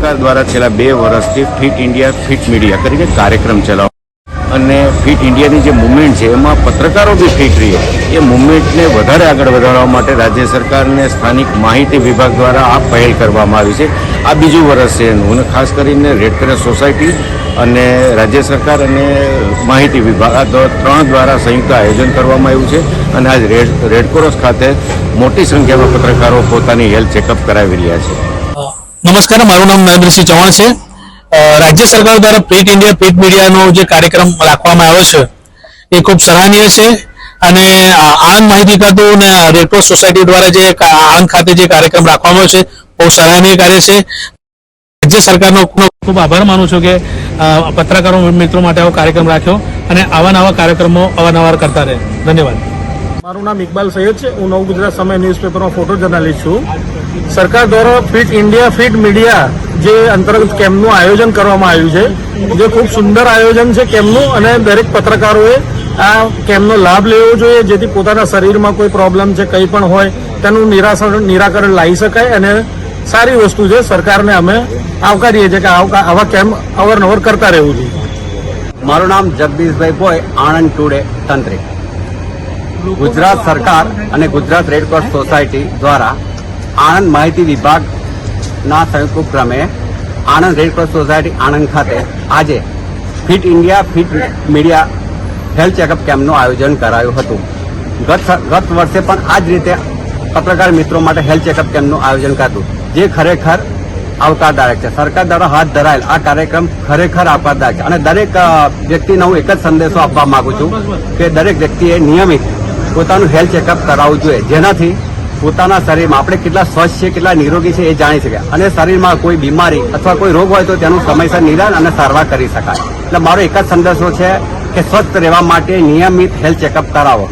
સરકાર દ્વારા છેલ્લા 2 વર્ષથી ફિટ ઇન્ડિયા ફિટ મીડિયા કરીને કાર્યક્રમ ચલાવો અને ફિટ ઇન્ડિયાની જે મુવમેન્ટ છે એમાં પત્રકારો બી ફિટ રહે એ મુવમેન્ટને વધારે આગળ વધારવા માટે રાજ્ય સરકારને સ્થાનિક માહિતી વિભાગ દ્વારા આ પહેલ કરવામાં આવી છે. આ બીજું વર્ષ છે એનું, અને ખાસ કરીને રેડક્રોસ સોસાયટી અને રાજ્ય સરકાર અને માહિતી વિભાગ આ 3 દ્વારા સંયુક્ત આયોજન કરવામાં આવ્યું છે. અને આજ રેડક્રોસ ખાતે મોટી સંખ્યામાં પત્રકારો પોતાની હેલ્થ ચેકઅપ કરાવી રહ્યા છે. નમસ્કાર, મારું નામ નરેન્દ્રસિંહ ચૌહાણ છે. રાજ્ય સરકાર દ્વારા ફિટ ઇન્ડિયા ફિટ મીડિયાનો જે કાર્યક્રમ રાખવામાં આવ્યો છે એ ખૂબ સરાહનીય છે. અને આણંદ માહિતી ખાતું અને રેડક્રોસ સોસાયટી દ્વારા જે આણંદ ખાતે જે કાર્યક્રમ રાખવામાં આવ્યો છે બહુ સરાહનીય કાર્ય છે. રાજ્ય સરકારનો ખૂબ આભાર માનું છું કે પત્રકારો મિત્રો માટે આવો કાર્યક્રમ રાખ્યો અને આવા નવા કાર્યક્રમો અવારનવાર કરતા રહે. ધન્યવાદ. મારું નામ ઇકબાલ સૈયદ છે. હું નવ ગુજરાત સમય ન્યૂઝપેપરમાં ફોટો જર્નાલિસ્ટ છું. સરકાર દ્વારા ફિટ ઇન્ડિયા ફિટ મીડિયા જે અંતર્ગત કેમ્પનું આયોજન કરવામાં આવ્યું છે, જે ખૂબ સુંદર આયોજન છે કેમ્પનું, અને દરેક પત્રકારોએ આ કેમ્પનો લાભ લેવો જોઈએ, જેથી પોતાના શરીરમાં કોઈ પ્રોબ્લેમ છે કંઈ પણ હોય તેનું નિરાકરણ લાવી શકાય. અને સારી વસ્તુ છે. સરકારને અમે આવકારીએ છીએ કે આવા કેમ્પ અવારનવાર કરતા રહેવું જોઈએ. મારું નામ જગદીશભાઈ ભોય, આણંદ ટુડે તંત્રી. ગુજરાત સરકાર અને ગુજરાત રેડક્રોસ સોસાયટી દ્વારા આણંદ માહિતી વિભાગના સંયુક્ત ઉપક્રમે આણંદ રેડક્રોસ સોસાયટી આણંદ ખાતે આજે fit India fit media health checkup કેમ્પનું આયોજન કરાયું હતું. ગત વર્ષે પણ આ જ રીતે પત્રકાર મિત્રો માટે હેલ્થ ચેકઅપ કેમ્પનું આયોજન કર્યું, જે ખરેખર આવકારદાયક છે. સરકાર દ્વારા હાથ ધરાયેલ આ કાર્યક્રમ ખરેખર આવકારદાયક છે. અને દરેક વ્યક્તિને હું એક જ સંદેશો આપવા માંગુ છું કે દરેક વ્યક્તિએ નિયમિત પોતાનું હેલ્થ ચેકઅપ કરાવવું જોઈએ, જેનાથી પોતાના શરીરમાં આપણે કેટલા સ્વસ્થ છે, કેટલા નિરોગી છે એ જાણી શકાય. અને શરીરમાં કોઈ બીમારી અથવા કોઈ રોગ હોય તો તેનું સમયસર નિદાન અને સારવાર કરી શકાય. એટલે મારો એક જ સંદેશો છે કે સ્વસ્થ રહેવા માટે નિયમિત હેલ્થ ચેકઅપ કરાવો.